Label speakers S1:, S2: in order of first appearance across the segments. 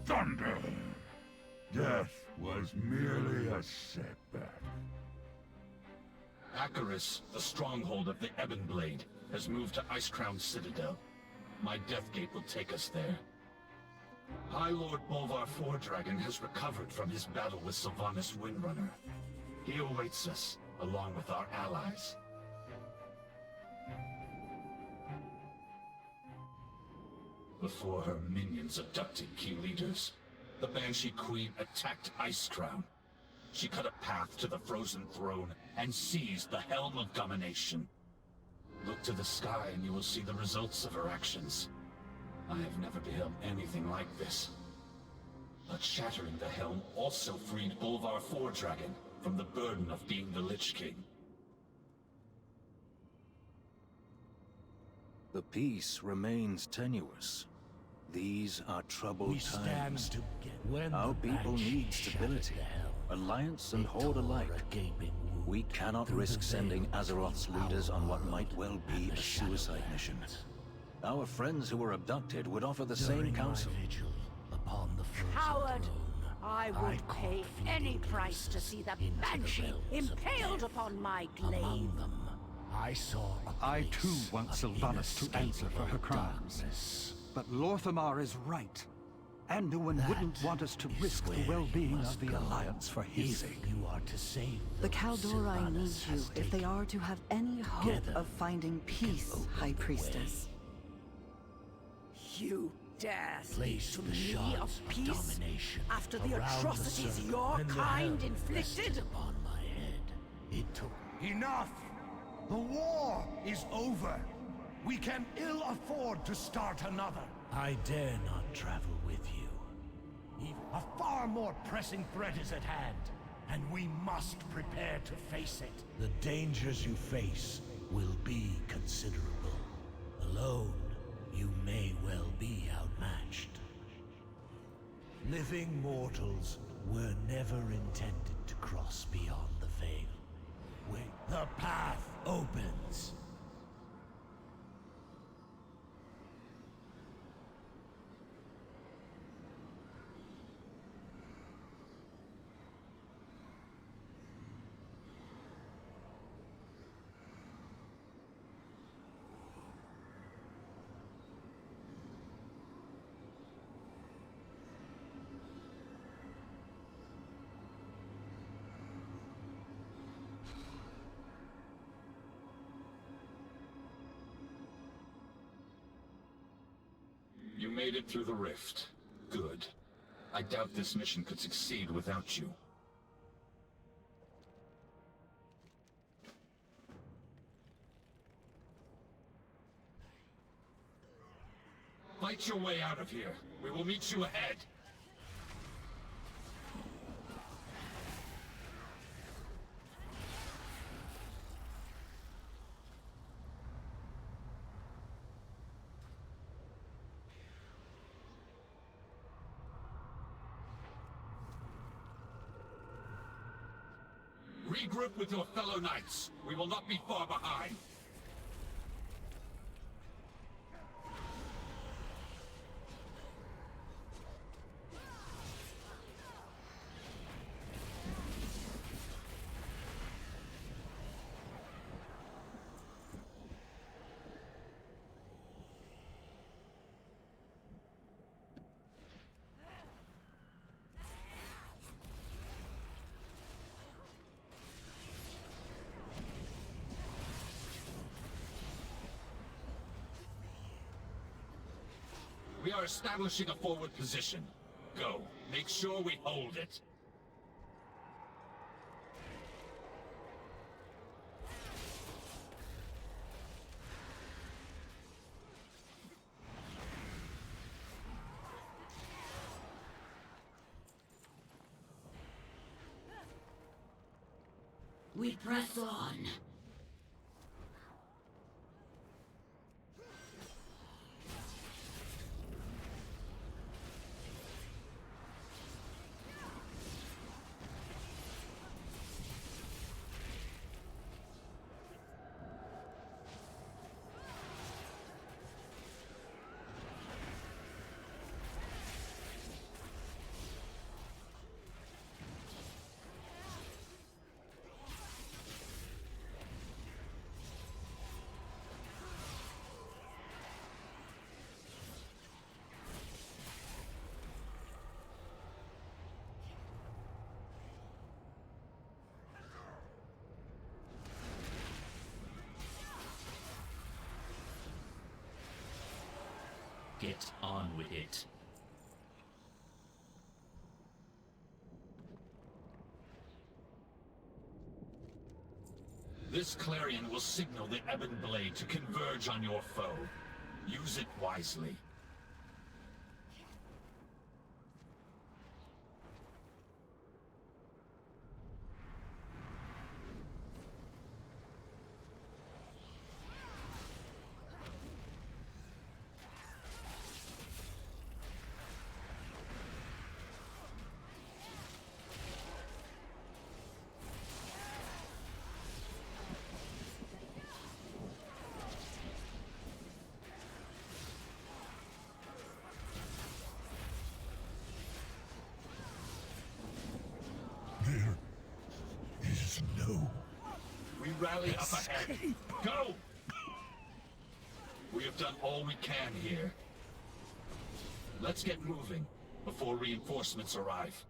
S1: thunder! Death was merely a setback.
S2: Acaris, the stronghold of the Ebon Blade, has moved to Icecrown Citadel. My Death Gate will take us there. High Lord Bolvar Fordragon has recovered from his battle with Sylvanas Windrunner. He awaits us, along with our allies. Before her minions abducted key leaders, the Banshee Queen attacked Icecrown. She cut a path to the Frozen Throne and seized the Helm of Domination. Look to the sky and you will see the results of her actions. I have never beheld anything like this. But shattering the Helm also freed Bolvar Fordragon from the burden of being the Lich King.
S3: The peace remains tenuous. These are troubled times. Our people need stability, alliance and horde alike. We cannot risk sending Azeroth's leaders on what might well be a suicide mission. Our friends who were abducted would offer the same counsel.
S4: Coward! I would pay any price to see the Banshee impaled upon my glaive.
S5: I too want Sylvanas to answer for her crimes. But Lorthamar is right. Anduin wouldn't want us to risk the well-being of the Alliance for his sake.
S6: The Kaldorei need you if they are to have any hope of finding peace, High Priestess.
S4: You dare speak to me of peace after the atrocities your kind inflicted?
S7: Enough! The war is over! We can ill afford to start another.
S8: I dare not travel with you.
S7: A far more pressing threat is at hand, and we must prepare to face it.
S8: The dangers you face will be considerable. Alone, you may well be outmatched. Living mortals were never intended to cross beyond the veil. Where the path opens.
S2: You made it through the rift. Good. I doubt this mission could succeed without you. Fight your way out of here. We will meet you ahead. Regroup with your fellow knights. We will not be far behind. We are establishing a forward position. Go. Make sure we hold it.
S4: We press on.
S8: Get on with it.
S2: This clarion will signal the Ebon Blade to converge on your foe. Use it wisely.
S1: There is no...
S2: We rally up ahead. Go! We have done all we can here. Let's get moving before reinforcements arrive.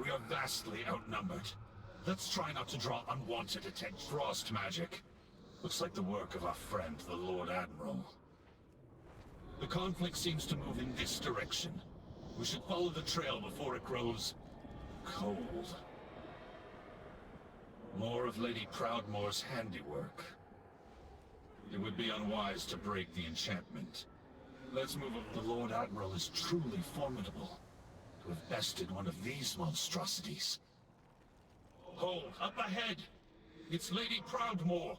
S2: We are vastly outnumbered. Let's try not to draw unwanted attention. Frost magic. Looks like the work of our friend, the Lord Admiral. The conflict seems to move in this direction. We should follow the trail before it grows cold. More of Lady Proudmoore's handiwork. It would be unwise to break the enchantment. Let's move up. The Lord Admiral is truly formidable. To have bested one of these monstrosities. Hold, up ahead! It's Lady Proudmoore!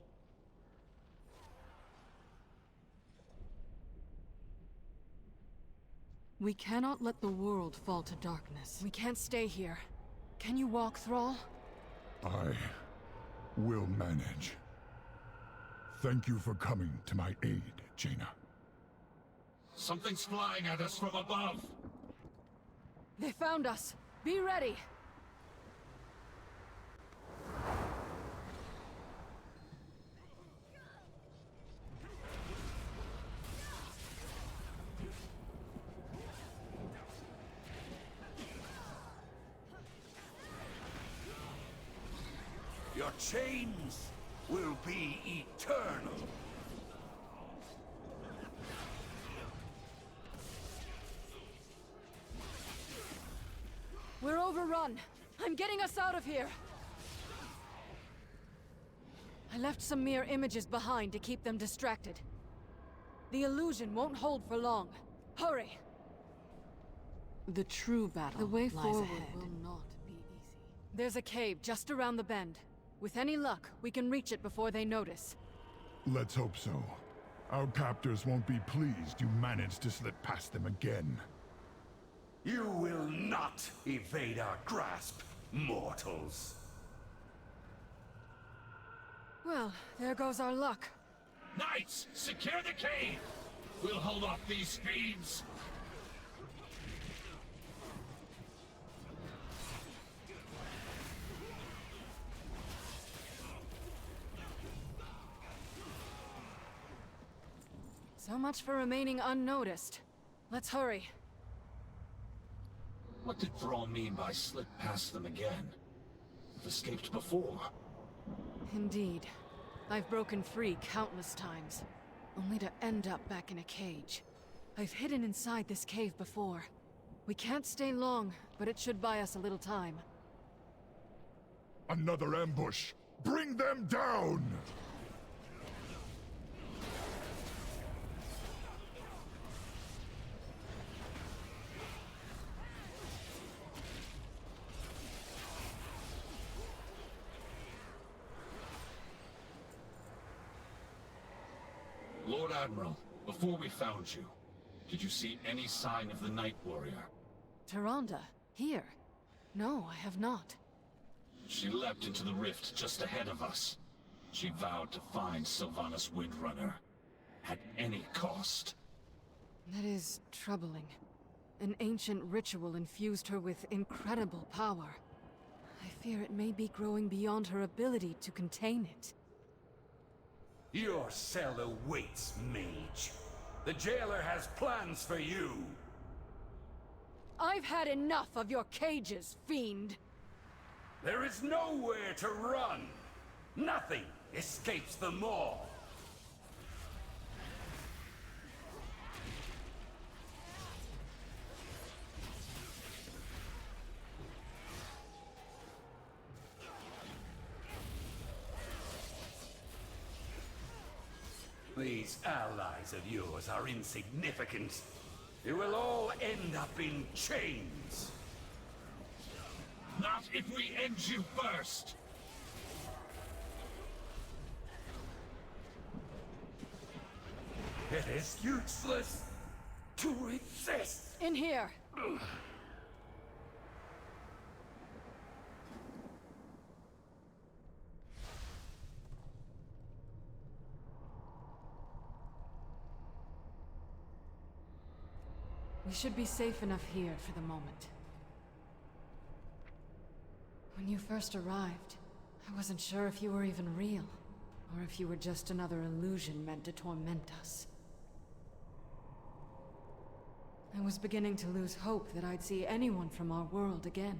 S4: We cannot let the world fall to darkness. We can't stay here. Can you walk, Thrall?
S1: I will manage. Thank you for coming to my aid, Jaina.
S2: Something's flying at us from above!
S4: They found us! Be ready!
S7: Your chains will be eternal.
S4: We're overrun! I'm getting us out of here! I left some mirror images behind to keep them distracted. The illusion won't hold for long. Hurry! The true battle the way forward ahead. Will not be easy. There's a cave just around the bend. With any luck, we can reach it before they notice.
S1: Let's hope so. Our captors won't be pleased you managed to slip past them again.
S7: You will not evade our grasp, mortals.
S4: Well, there goes our luck.
S2: Knights, secure the cave! We'll hold off these fiends!
S4: So much for remaining unnoticed. Let's hurry.
S2: What did Thrall mean by slip past them again? We've escaped before.
S4: Indeed. I've broken free countless times, only to end up back in a cage. I've hidden inside this cave before. We can't stay long, but it should buy us a little time.
S1: Another ambush! Bring them down!
S2: Lord Admiral, before we found you, did you see any sign of the Night Warrior?
S4: Tyrande, here? No, I have not.
S2: She leapt into the rift just ahead of us. She vowed to find Sylvanas Windrunner. At any cost.
S4: That is troubling. An ancient ritual infused her with incredible power. I fear it may be growing beyond her ability to contain it.
S9: Your cell awaits, mage. The jailer has plans for you.
S4: I've had enough of your cages, fiend!
S9: There is nowhere to run. Nothing escapes the maw. These allies of yours are insignificant. You will all end up in chains.
S2: Not if we end you first!
S9: It is useless to exist!
S4: In here! We should be safe enough here for the moment. When you first arrived, I wasn't sure if you were even real, or if you were just another illusion meant to torment us. I was beginning to lose hope that I'd see anyone from our world again.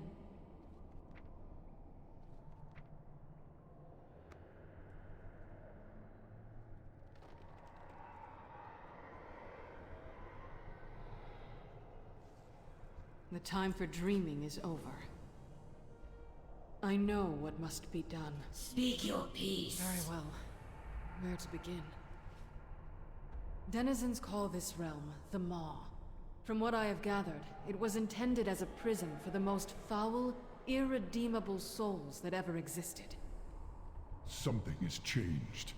S4: The time for dreaming is over. I know what must be done.
S10: Speak your piece.
S4: Very well. Where to begin? Denizens call this realm the Maw. From what I have gathered, it was intended as a prison for the most foul, irredeemable souls that ever existed.
S1: Something has changed.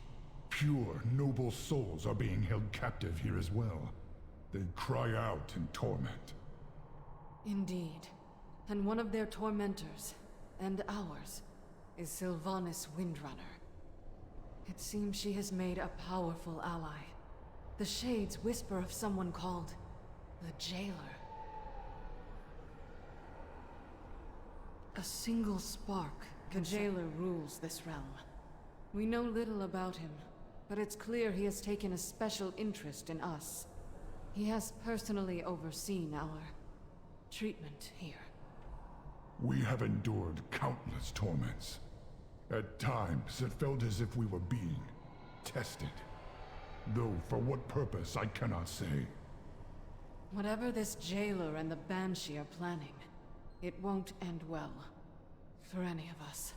S1: Pure, noble souls are being held captive here as well. They cry out in torment.
S4: Indeed. And one of their tormentors, and ours, is Sylvanas Windrunner. It seems she has made a powerful ally. The Shades whisper of someone called the Jailer. A single spark, the Jailer rules this realm. We know little about him, but it's clear he has taken a special interest in us. He has personally overseen our treatment here.
S1: We have endured countless torments. At times, it felt as if we were being tested. Though for what purpose, I cannot say.
S4: Whatever this Jailer and the Banshee are planning, it won't end well. For any of us.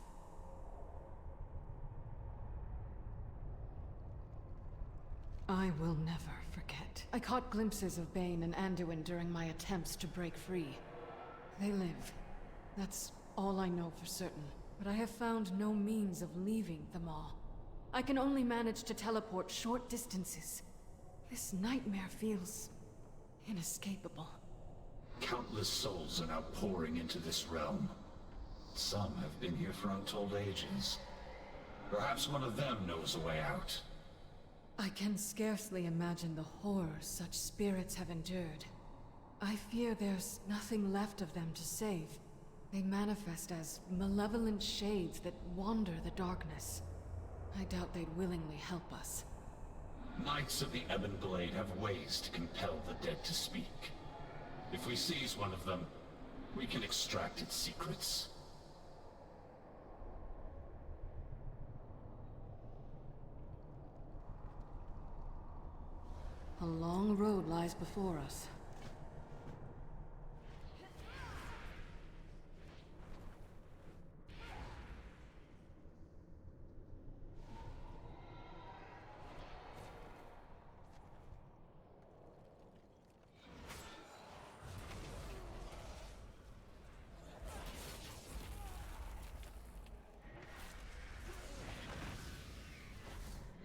S4: I will never forget. I caught glimpses of Bane and Anduin during my attempts to break free. They live. That's all I know for certain. But I have found no means of leaving the Maw. I can only manage to teleport short distances. This nightmare feels inescapable.
S2: Countless souls are now pouring into this realm. Some have been here for untold ages. Perhaps one of them knows a way out.
S4: I can scarcely imagine the horrors such spirits have endured. I fear there's nothing left of them to save. They manifest as malevolent shades that wander the darkness. I doubt they'd willingly help us.
S2: Knights of the Ebon Blade have ways to compel the dead to speak. If we seize one of them, we can extract its secrets.
S4: A long road lies before us.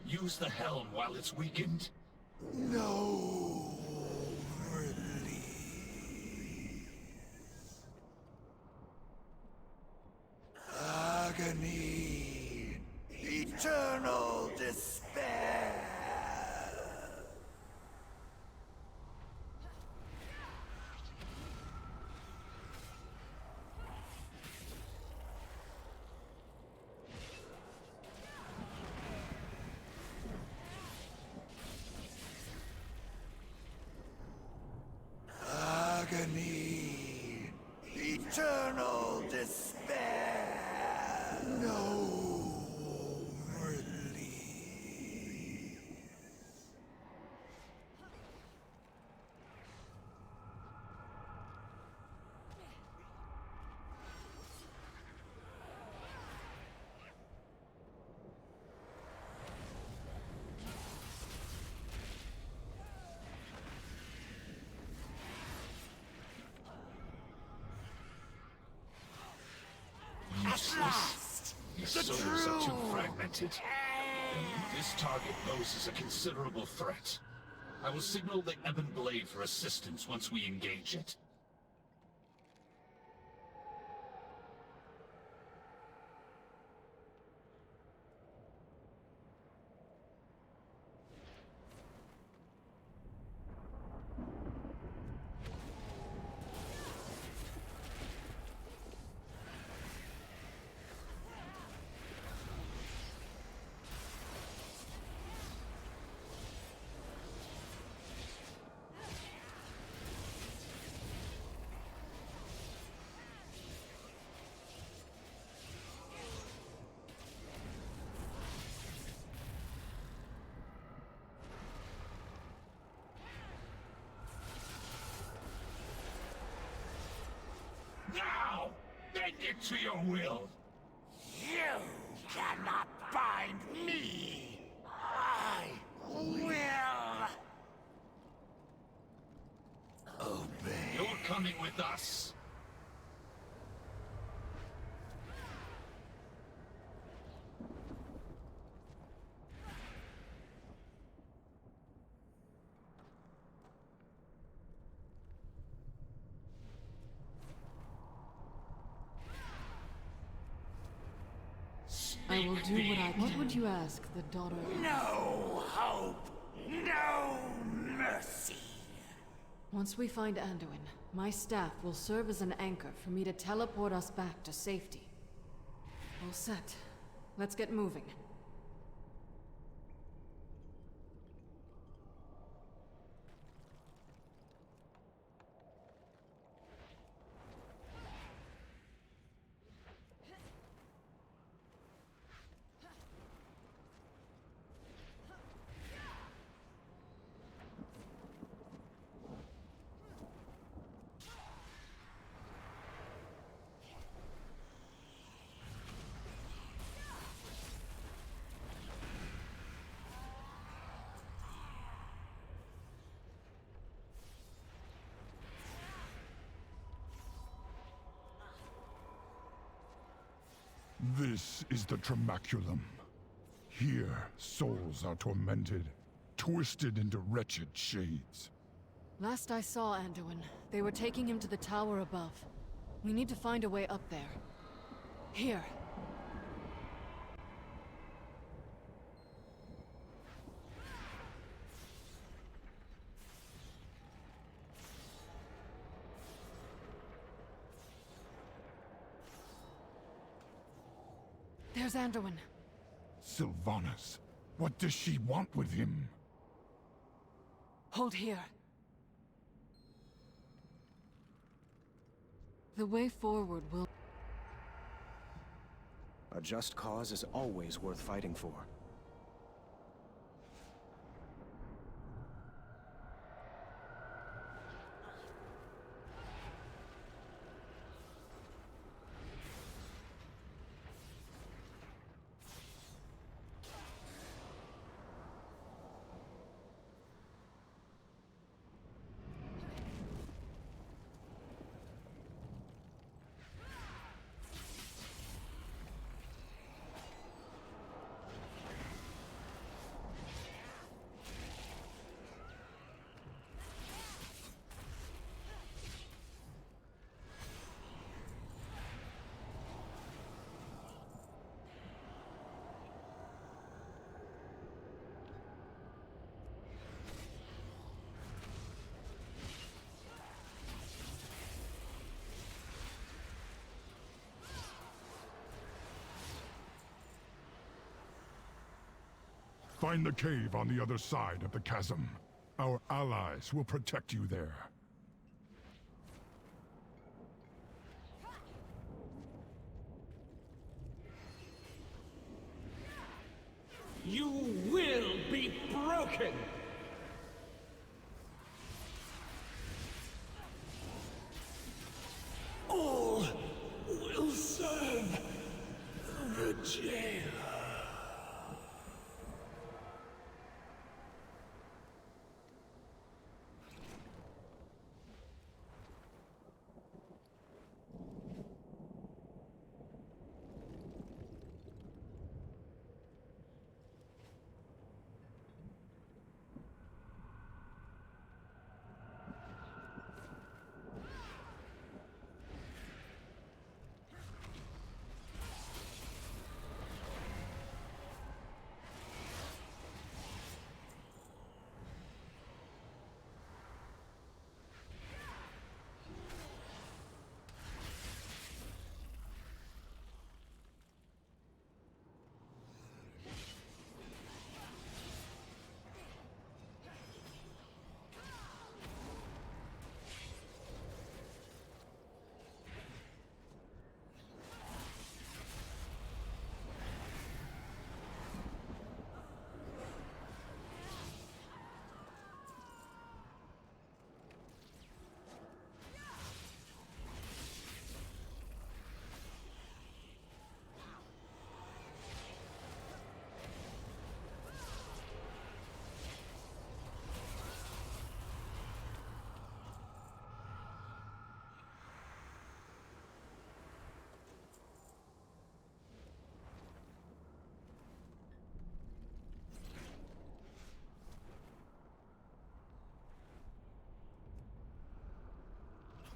S2: Use the helm while it's weakened.
S7: No release. Agony. Eternal despair. eternal despair. No relief.
S2: Useless. Your souls are too fragmented. This target poses a considerable threat. I will signal the Ebon Blade for assistance once we engage it. Now! Bend it to your will!
S7: You cannot bind me! I will! Obey.
S2: You're coming with us!
S4: I will do what I can. What would you ask the daughter of...
S7: No hope! No mercy!
S4: Once we find Anduin, my staff will serve as an anchor for me to teleport us back to safety. All set. Let's get moving.
S1: This is the Tremaculum. Here, souls are tormented, twisted into wretched shades.
S4: Last I saw Anduin, they were taking him to the tower above. We need to find a way up there. Here. There's Anduin.
S1: Sylvanas, what does she want with him?
S4: Hold here. The way forward will...
S11: A just cause is always worth fighting for.
S1: Find the cave on the other side of the chasm. Our allies will protect you there.
S8: You will be broken! All will serve the jailer.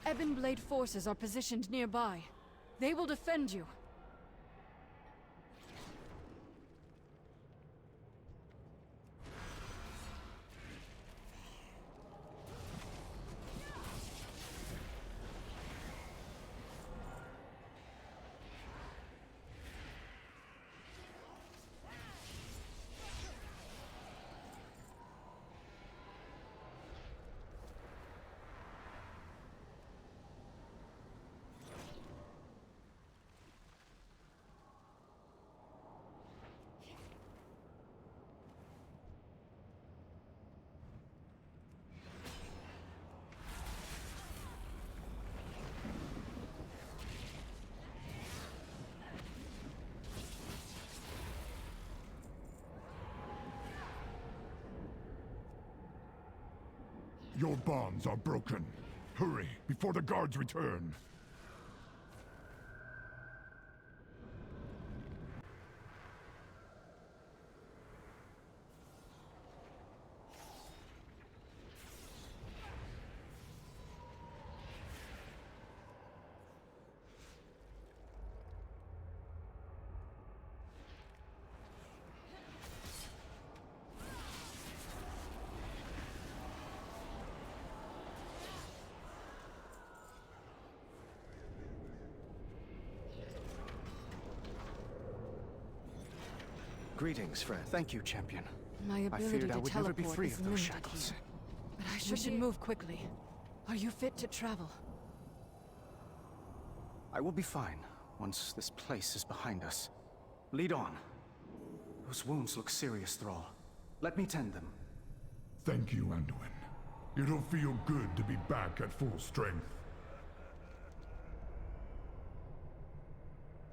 S4: Ebonblade forces are positioned nearby. They will defend you.
S1: Your bonds are broken. Hurry, before the guards return.
S11: Greetings, friend.
S12: Thank you, champion.
S4: My ability
S12: I feared I
S4: to
S12: would never be
S4: teleport
S12: free
S4: is
S12: of those
S4: limited
S12: shackles.
S4: here. But we should move quickly. Are you fit to travel?
S12: I will be fine once this place is behind us. Lead on. Those wounds look serious, Thrall. Let me tend them.
S1: Thank you, Anduin. It'll feel good to be back at full strength.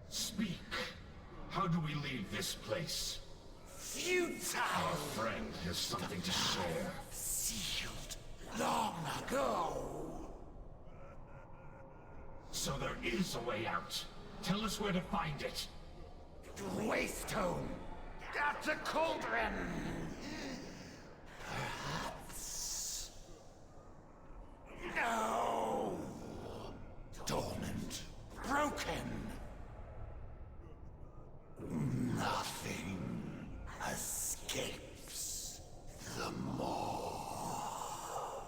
S2: Speak. How do we leave this place?
S8: Futile!
S2: Our friend has something to share.
S8: Sealed long ago.
S2: So there is a way out. Tell us where to find it.
S8: Waystone! At the cauldron! Perhaps... No! Dormant. Broken. Nothing escapes the maw.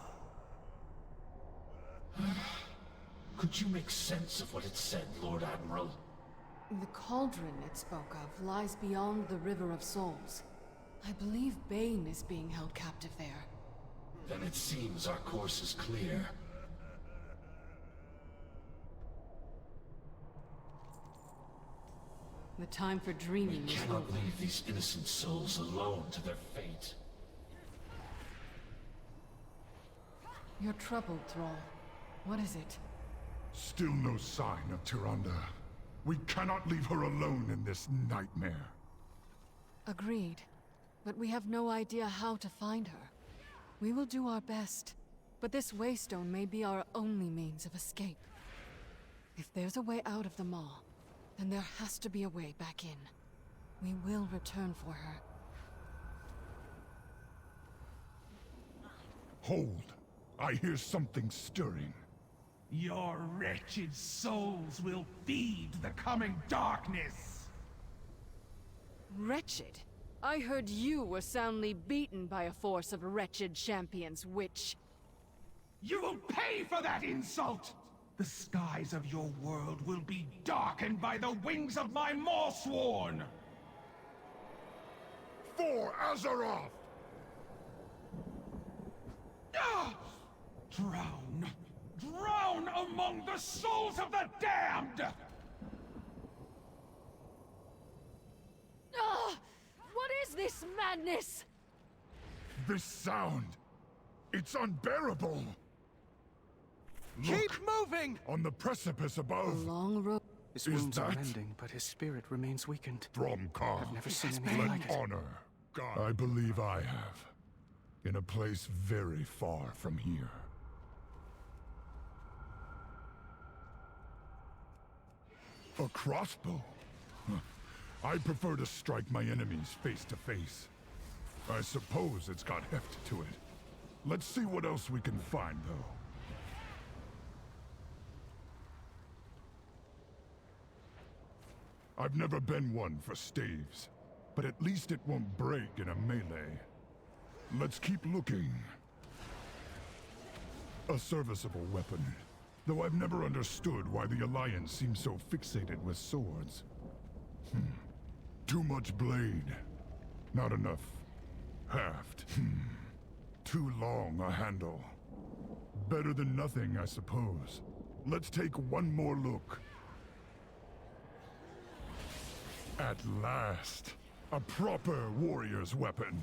S2: Could you make sense of what it said, Lord Admiral?
S4: The cauldron it spoke of lies beyond the River of Souls. I believe Bane is being held captive there.
S2: Then it seems our course is clear.
S4: The time for dreaming
S2: We
S4: is
S2: cannot
S4: over.
S2: leave these innocent souls alone to their fate.
S4: You're troubled, Thrall. What is it?
S1: Still no sign of Tyrande. We cannot leave her alone in this nightmare.
S4: Agreed. But we have no idea how to find her. We will do our best. But this waystone may be our only means of escape. If there's a way out of the Maw, then there has to be a way back in. We will return for her.
S1: Hold. I hear something stirring.
S7: Your wretched souls will feed the coming darkness!
S4: Wretched? I heard you were soundly beaten by a force of wretched champions, witch.
S7: You will pay for that insult! The skies of your world will be darkened by the wings of my Mawsworn!
S1: For Azeroth!
S7: Ah! Drown! Drown among the souls of the damned!
S4: Ah! What is this madness?
S1: This sound! It's unbearable!
S12: Keep moving!
S1: On the precipice
S4: A
S1: above!
S4: long road.
S12: His
S1: Is
S12: wounds are
S1: that-
S12: mending, but his spirit remains weakened.
S1: Thromkar.
S12: I've never seen anything like
S1: Let
S12: it.
S1: honor. God. I believe I have. In a place very far from here. A crossbow? Huh. I prefer to strike my enemies face to face. I suppose it's got heft to it. Let's see what else we can find, though. I've never been one for staves, but at least it won't break in a melee. Let's keep looking. A serviceable weapon, though I've never understood why the Alliance seems so fixated with swords. Too much blade. Not enough haft. Too long a handle. Better than nothing, I suppose. Let's take one more look. At last, a proper warrior's weapon.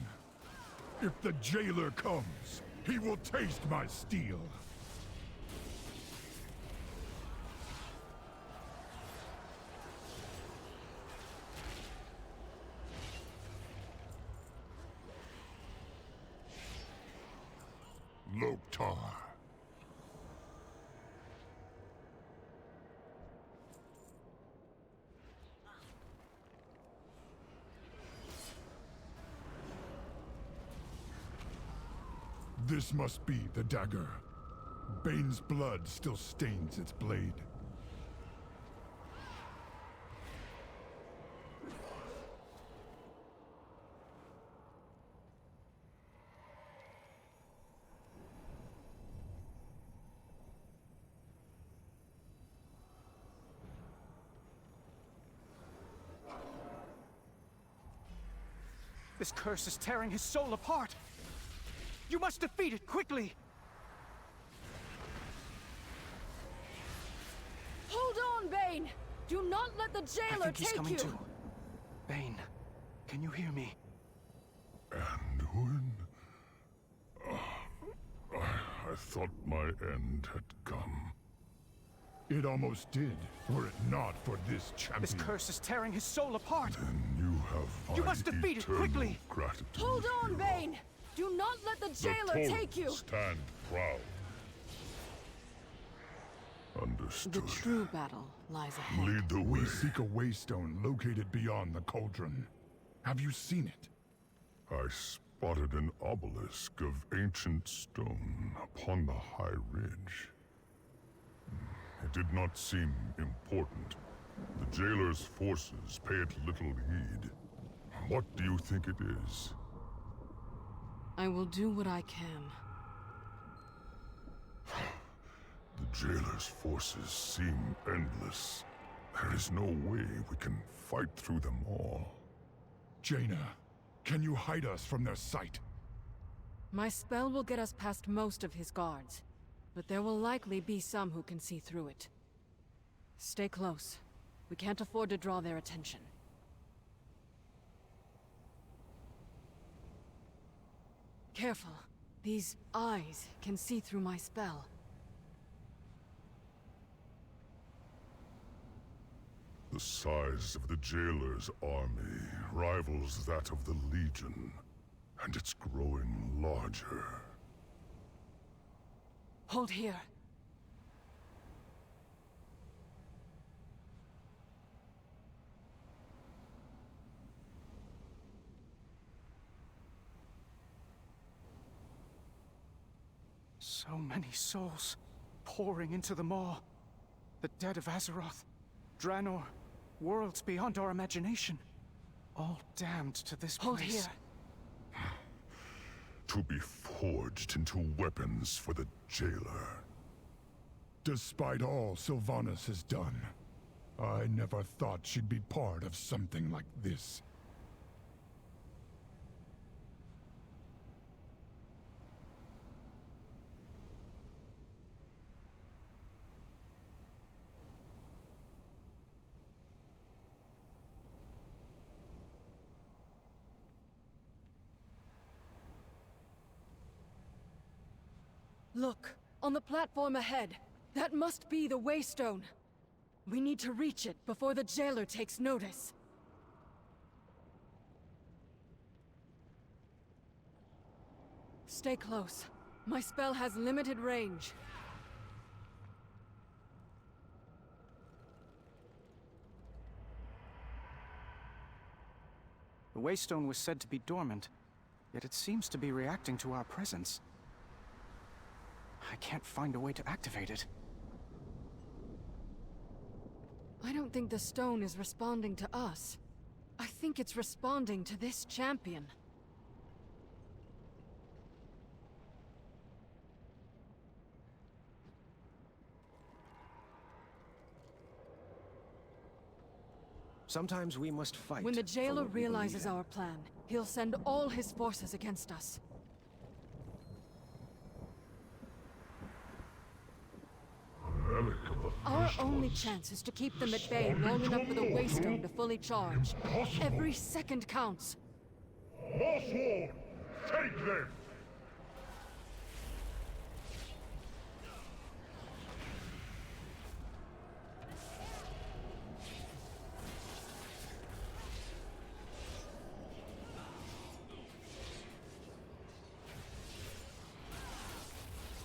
S1: If the jailer comes, he will taste my steel. Loktar. This must be the dagger. Bane's blood still stains its blade.
S12: This curse is tearing his soul apart! You must defeat it quickly!
S4: Hold on, Bane! Do not let the
S12: I
S4: jailer
S12: think he's
S4: take
S12: coming
S4: you!
S12: too. Bane, can you hear me?
S1: Anduin? I thought my end had come. It almost did, were it not for this champion.
S12: This curse is tearing his soul apart!
S1: Then you have my
S12: You must defeat it
S1: eternal
S12: quickly!
S1: Gratitude,
S4: Hold on,
S1: hero.
S4: Bane! Do not let the jailer
S1: The
S4: take you!
S1: stand proud. Understood.
S4: The true battle lies ahead.
S1: Lead the way. We seek a waystone located beyond the cauldron. Have you seen it? I spotted an obelisk of ancient stone upon the high ridge. It did not seem important. The jailer's forces pay it little heed. What do you think it is?
S4: I will do what I can.
S1: The jailer's forces seem endless. There is no way we can fight through them all. Jaina, can you hide us from their sight?
S4: My spell will get us past most of his guards, but there will likely be some who can see through it. Stay close. We can't afford to draw their attention. Careful. These eyes can see through my spell.
S1: The size of the jailer's army rivals that of the Legion, and it's growing larger.
S4: Hold here.
S12: So many souls pouring into the maw. The dead of Azeroth, Draenor, worlds beyond our imagination. All damned to this
S4: Hold
S12: place.
S4: here.
S1: To be forged into weapons for the jailer. Despite all Sylvanas has done, I never thought she'd be part of something like this.
S4: Look, on the platform ahead. That must be the Waystone. We need to reach it before the jailer takes notice. Stay close. My spell has limited range.
S12: The Waystone was said to be dormant, yet it seems to be reacting to our presence. I can't find a way to activate it.
S4: I don't think the stone is responding to us. I think it's responding to this champion.
S11: Sometimes we must fight.
S4: When the
S11: for
S4: jailer
S11: what we believe
S4: realizes
S11: in.
S4: our plan, he'll send all his forces against us. Our only chance is to keep them at bay long enough for the Waystone to fully charge. Every second counts.
S1: Mossworn! Take them!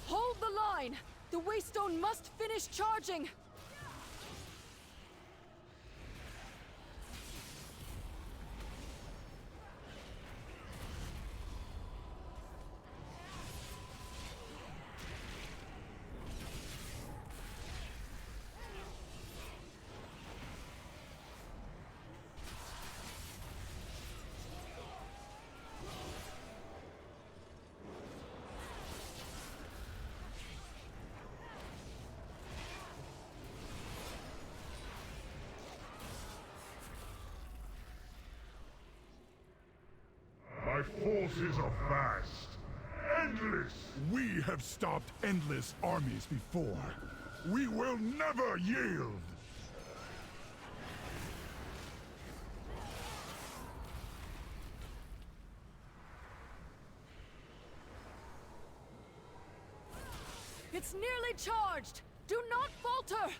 S4: Hold the line! The Waystone must finish charging!
S1: My forces are vast, endless. We have stopped endless armies before. We will never yield.
S4: It's nearly charged! Do not falter!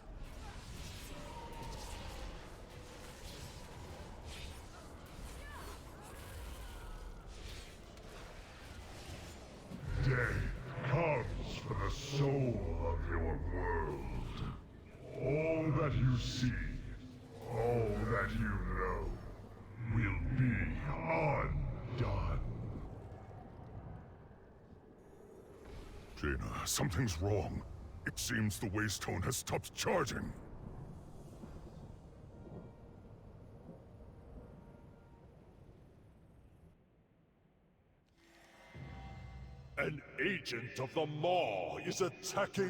S1: Death comes for the soul of your world. All that you see, all that you know, will be undone. Jaina, something's wrong. It seems the Waystone has stopped charging.
S13: An agent of the Maw is attacking